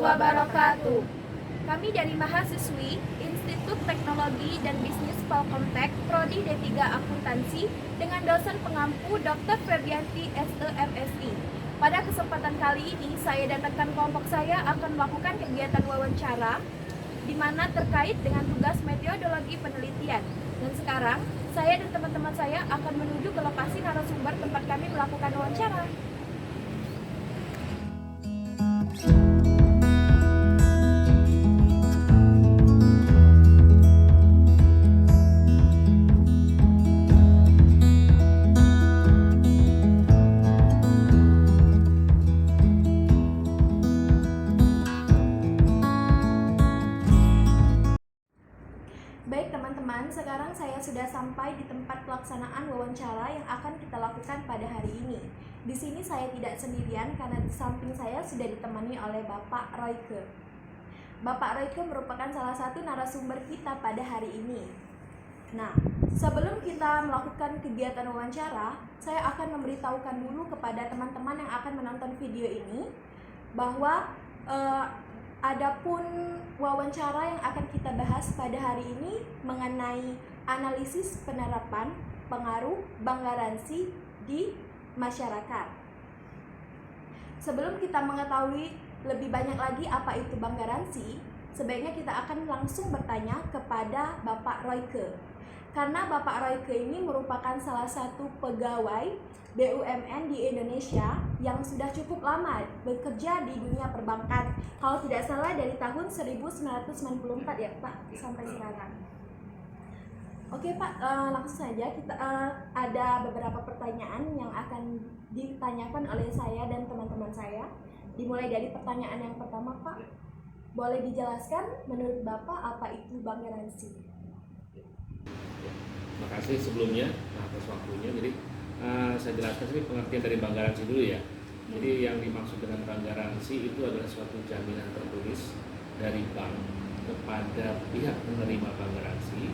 wabarakatuh. Kami dari mahasiswi Institut Teknologi dan Bisnis Polkomtek Prodi D3 Akuntansi dengan dosen pengampu Dr. Febrianti SEMSI. Pada kesempatan kali ini, saya dan rekan kelompok saya akan melakukan kegiatan wawancara di mana terkait dengan tugas metodologi penelitian. Dan sekarang, saya dan teman-teman saya akan menuju ke lokasi narasumber tempat kami melakukan wawancara. Baik teman-teman, sekarang saya sudah sampai di tempat pelaksanaan wawancara yang akan kita lakukan pada hari ini. Di sini saya tidak sendirian karena di samping saya sudah ditemani oleh Bapak Royke. Bapak Royke merupakan salah satu narasumber kita pada hari ini. Nah, sebelum kita melakukan kegiatan wawancara, saya akan memberitahukan dulu kepada teman-teman yang akan menonton video ini bahwa adapun wawancara yang akan kita bahas pada hari ini mengenai analisis penerapan pengaruh bank garansi di masyarakat. Sebelum kita mengetahui lebih banyak lagi apa itu bank garansi, sebaiknya kita akan langsung bertanya kepada Bapak Royke. Karena Bapak Royke ini merupakan salah satu pegawai BUMN di Indonesia yang sudah cukup lama bekerja di dunia perbankan. Kalau tidak salah dari tahun 1994 ya Pak, sampai sekarang. Oke Pak, langsung saja kita ada beberapa pertanyaan yang akan ditanyakan oleh saya dan teman-teman saya. Dimulai dari pertanyaan yang pertama Pak, boleh dijelaskan menurut Bapak apa itu bank garansi? Terima kasih sebelumnya atas waktunya. Jadi saya jelaskan sini pengertian dari bank garansi dulu ya. Jadi yang dimaksud dengan bank garansi itu adalah suatu jaminan tertulis dari bank kepada pihak penerima bank garansi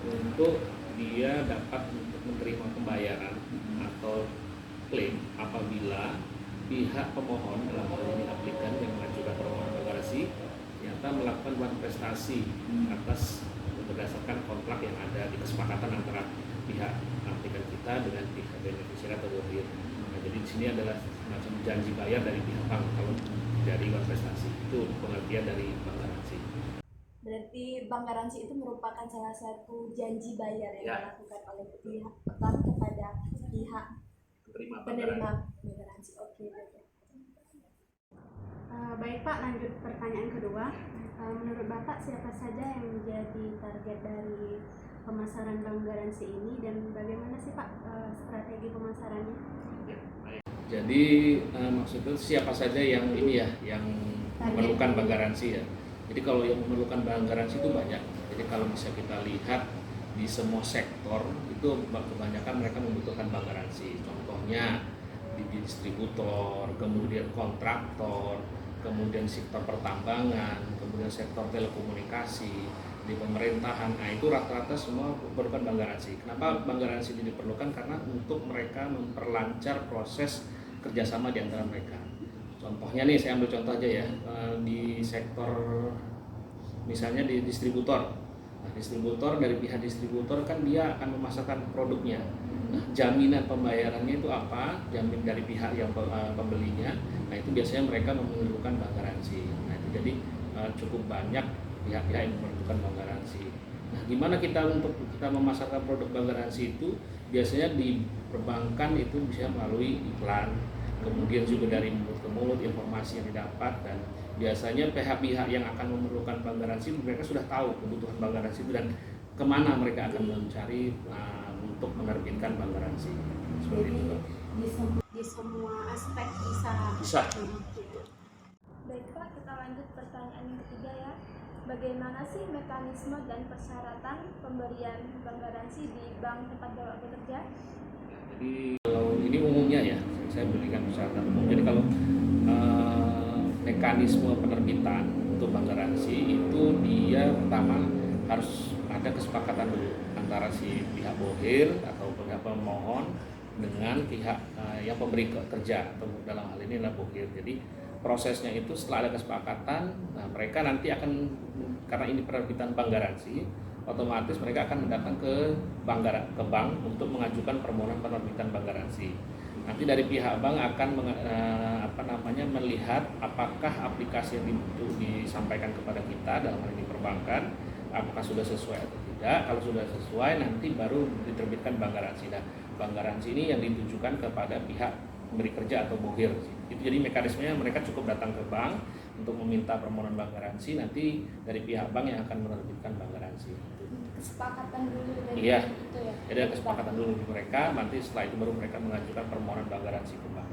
untuk dia dapat untuk menerima pembayaran atau klaim apabila pihak pemohon dalam hal ini aplikan yang mengajukan permohonan bank garansi ternyata melakukan prestasi atas berdasarkan kontrak yang ada di kesepakatan antara pihak aplikan kita dengan pihak beneficiary atau borrower. Nah, jadi di sini adalah semacam janji bayar dari pihak bank kalau dari prestasi. Itu pengertian dari bank garansi. Berarti bank garansi itu merupakan salah satu janji bayar yang dilakukan oleh pihak bank kepada pihak penerima garansi. Oke. Baik Pak, lanjut pertanyaan kedua. Menurut Bapak siapa saja yang menjadi target dari pemasaran bank garansi ini dan bagaimana sih Pak strategi pemasarannya? Ya, baik. Jadi maksudnya siapa saja yang ini ya, yang memerlukan bank garansi ya. Jadi kalau yang memerlukan bank garansi itu banyak. Jadi kalau bisa kita lihat di semua sektor itu kebanyakan mereka membutuhkan bank garansi. Contohnya di distributor, kemudian kontraktor, kemudian sektor pertambangan, kemudian sektor telekomunikasi, di pemerintahan. Nah itu rata-rata semua memerlukan bank garansi. Kenapa bank garansi ini diperlukan? Karena untuk mereka memperlancar proses kerjasama di antara mereka. Contohnya nih, saya ambil contoh aja ya, di sektor misalnya di distributor. Nah, distributor dari pihak distributor kan dia akan memasarkan produknya. Nah, jaminan pembayarannya itu apa? Jamin dari pihak yang pembelinya. Nah, itu biasanya mereka memerlukan bank garansi. Nah, itu jadi cukup banyak pihak-pihak yang memerlukan bank garansi. Nah, gimana kita untuk kita memasarkan produk bank garansi itu? Biasanya di perbankan itu bisa melalui iklan, kemudian juga dari mulut ke mulut informasi yang didapat, dan biasanya pihak-pihak yang akan memerlukan bank garansi mereka sudah tahu kebutuhan bank garansi itu dan kemana mereka akan mencari untuk menerbitkan bank garansi. Seperti itu. Di semua aspek bisa. Baik Pak, kita lanjut pertanyaan yang ketiga ya. Bagaimana sih mekanisme dan persyaratan pemberian bank garansi di bank tempat Bapak bekerja? Jadi kalau ini umumnya ya, saya berikan persyaratan umum. Jadi kalau mekanisme penerbitan untuk bank garansi itu dia pertama harus ada kesepakatan dulu antara si pihak borrower atau pihak pemohon dengan pihak yang pemberi kerja, atau dalam hal ini adalah borrower. Jadi prosesnya itu setelah ada kesepakatan, nah mereka nanti akan, karena ini penerbitan bank garansi, otomatis mereka akan datang ke bank untuk mengajukan permohonan penerbitan bank garansi. Nanti dari pihak bank akan melihat apakah aplikasi yang disampaikan kepada kita dalam hal ini perbankan apakah sudah sesuai atau tidak. Kalau sudah sesuai, nanti baru diterbitkan bank garansi. Nah, bank garansi ini yang ditujukan kepada pihak pemberi kerja atau bohir. Itu jadi mekanismenya mereka cukup datang ke bank untuk meminta permohonan bank garansi, nanti dari pihak bank yang akan menerbitkan bank garansi. Kesepakatan dulu dari Iya. itu ya. Jadi ada kesepakatan dulu di mereka, nanti setelah itu baru mereka mengajukan permohonan bank garansi ke bank.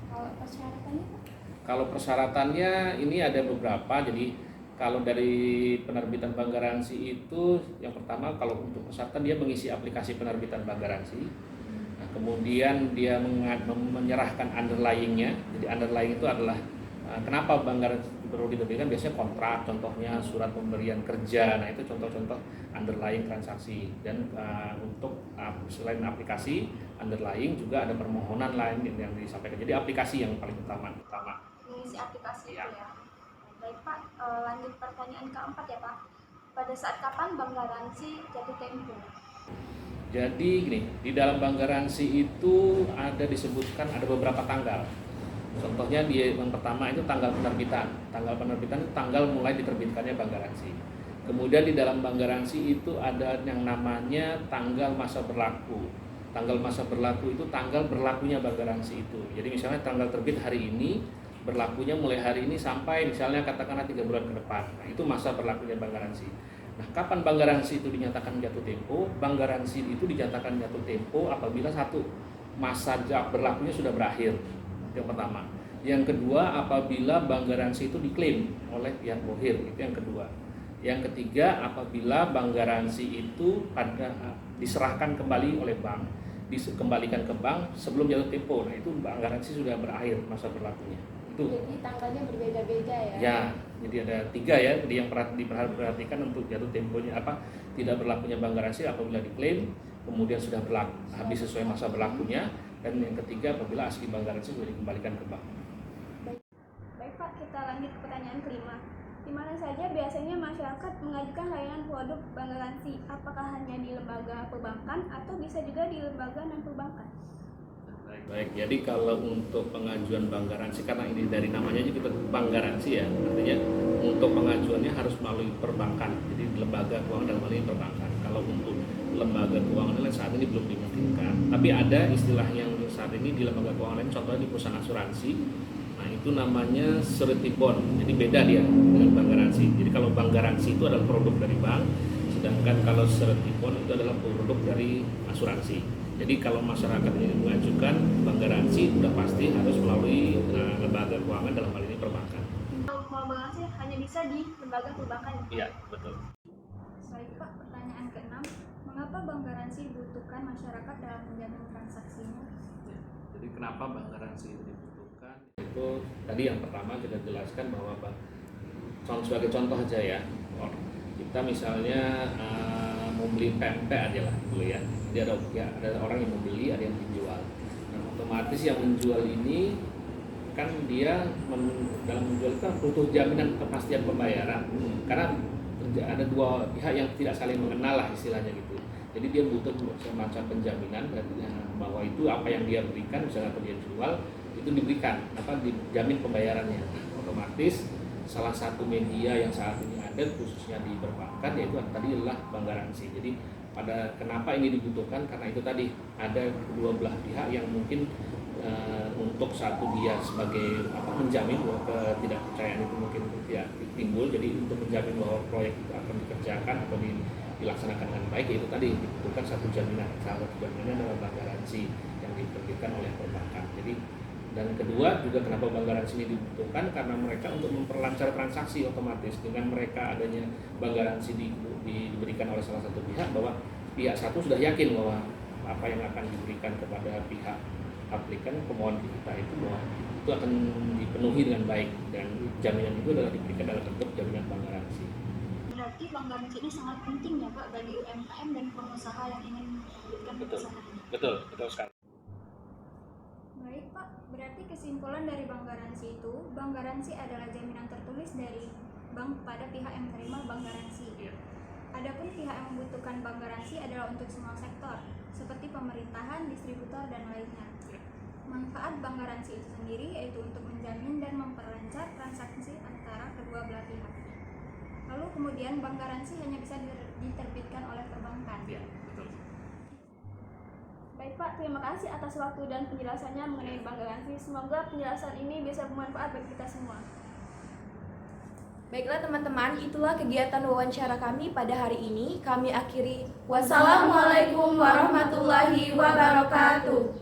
Kalau persyaratannya Pak? Kalau persyaratannya ini ada beberapa. Jadi kalau dari penerbitan bank garansi itu yang pertama, kalau untuk persyaratan dia mengisi aplikasi penerbitan bank garansi. Nah, kemudian dia menyerahkan underlying-nya. Jadi underlying itu adalah kenapa bank garansi perlu diterbitkan, biasanya kontrak, contohnya surat pemberian kerja. Nah, itu contoh-contoh underlying transaksi. Dan untuk selain aplikasi underlying juga ada permohonan lain yang disampaikan. Jadi aplikasi yang paling utama. Mengisi aplikasi Ya. itu ya. Baik Pak, lanjut pertanyaan keempat ya Pak. Pada saat kapan bank garansi jatuh tempo? Jadi gini, di dalam bank garansi itu ada disebutkan ada beberapa tanggal. Contohnya yang pertama itu tanggal penerbitan. Tanggal penerbitan itu tanggal mulai diterbitkannya bank garansi. Kemudian di dalam bank garansi itu ada yang namanya tanggal masa berlaku. Tanggal masa berlaku itu tanggal berlakunya bank garansi itu. Jadi misalnya tanggal terbit hari ini, berlakunya mulai hari ini sampai misalnya katakanlah 3 bulan ke depan. Nah, itu masa berlakunya bank garansi. Nah, kapan bank garansi itu dinyatakan jatuh tempo? Bank garansi itu dinyatakan jatuh tempo apabila satu, masa berlakunya sudah berakhir. Yang pertama. Yang kedua, apabila bank garansi itu diklaim oleh pihak bohir. Itu yang kedua. Yang ketiga, apabila bank garansi itu diserahkan kembali oleh bank, dikembalikan ke bank sebelum jatuh tempo. Nah, itu bank garansi sudah berakhir masa berlakunya. Itu. Jadi tanggalnya berbeda-beda ya? Ya, jadi ada 3 ya. Jadi yang diperhatikan untuk jatuh temponya tidak berlakunya bank garansi apabila diklaim, kemudian sudah habis sesuai masa berlakunya, dan yang ketiga apabila asli bank garansi sudah dikembalikan ke bank. Baik Pak, kita lanjut ke pertanyaan kelima. Di mana saja biasanya masyarakat mengajukan layanan produk bank garansi? Apakah hanya di lembaga perbankan atau bisa juga di lembaga non perbankan? Baik, jadi kalau untuk pengajuan bank garansi, karena ini dari namanya aja kita bank garansi ya, artinya untuk pengajuannya harus melalui perbankan. Jadi lembaga keuangan dalam hal ini perbankan. Kalau untuk lembaga keuangan lain saat ini belum dimungkinkan. Tapi ada istilah yang saat ini di lembaga keuangan lain, contohnya di perusahaan asuransi. Nah, itu namanya surety bond. Jadi beda dia dengan bank garansi. Jadi kalau bank garansi itu adalah produk dari bank, sedangkan kalau surety bond itu adalah produk dari asuransi. Jadi kalau masyarakat ingin mengajukan bank garansi, sudah pasti harus melalui lembaga keuangan dalam hal ini perbankan. Kalau bank garansi hanya bisa di lembaga perbankan? Iya, betul. Baik Pak, pertanyaan ke-6. Mengapa bank garansi dibutuhkan masyarakat dalam menjamin transaksinya? Jadi kenapa bank garansi itu dibutuhkan? Itu tadi yang pertama kita jelaskan bahwa sebagai contoh aja ya, kita misalnya mau beli PMP aja lah dulu ya. Jadi ada orang yang membeli, ada yang menjual. Nah, otomatis yang menjual ini kan dia dalam menjual itu butuh jaminan kepastian pembayaran. Karena ada dua pihak yang tidak saling mengenal lah istilahnya gitu. Jadi dia butuh semacam penjaminan bahwa itu apa yang dia berikan, misalnya atau dia jual itu diberikan, dijamin pembayarannya. Otomatis salah satu media yang saat ini ada khususnya di perbankan yaitu tadi adalah bank garansi. Jadi kenapa ini dibutuhkan, karena itu tadi ada kedua belah pihak yang mungkin untuk satu dia sebagai menjamin bahwa ketidakpercayaan itu mungkin tidak timbul, jadi untuk menjamin bahwa proyek itu akan dikerjakan atau dilaksanakan dengan baik, itu tadi dibutuhkan satu jaminan. Salah satu jaminan adalah bank garansi yang diterbitkan oleh perbankan. Jadi dan kedua juga kenapa bank garansi ini dibutuhkan, karena mereka untuk memperlancar transaksi otomatis dengan mereka adanya bank garansi diberikan oleh salah satu pihak, bahwa pihak satu sudah yakin bahwa apa yang akan diberikan kepada pihak aplikan pemohon kita itu bahwa itu akan dipenuhi dengan baik, dan jaminan itu adalah diberikan dalam bentuk jaminan bank garansi. Berarti bank garansi ini sangat penting ya Pak bagi UMKM dan pengusaha yang ingin memberikan usaha. Betul sekali. Baik Pak, berarti kesimpulan dari bank garansi itu, bank garansi adalah jaminan tertulis dari bank pada pihak yang menerima bank garansi. Iya. Adapun pihak yang membutuhkan bank garansi adalah untuk semua sektor, seperti pemerintahan, distributor, dan lainnya. Iya. Manfaat bank garansi itu sendiri yaitu untuk menjamin dan memperlancar transaksi antara kedua belah pihak. Lalu kemudian bank garansi hanya bisa diterbitkan oleh perbankan. Iya, betul. Baik Pak, terima kasih atas waktu dan penjelasannya mengenai bank garansi. Semoga penjelasan ini bisa bermanfaat bagi kita semua. Baiklah teman-teman, itulah kegiatan wawancara kami pada hari ini. Kami akhiri. Wassalamualaikum warahmatullahi wabarakatuh.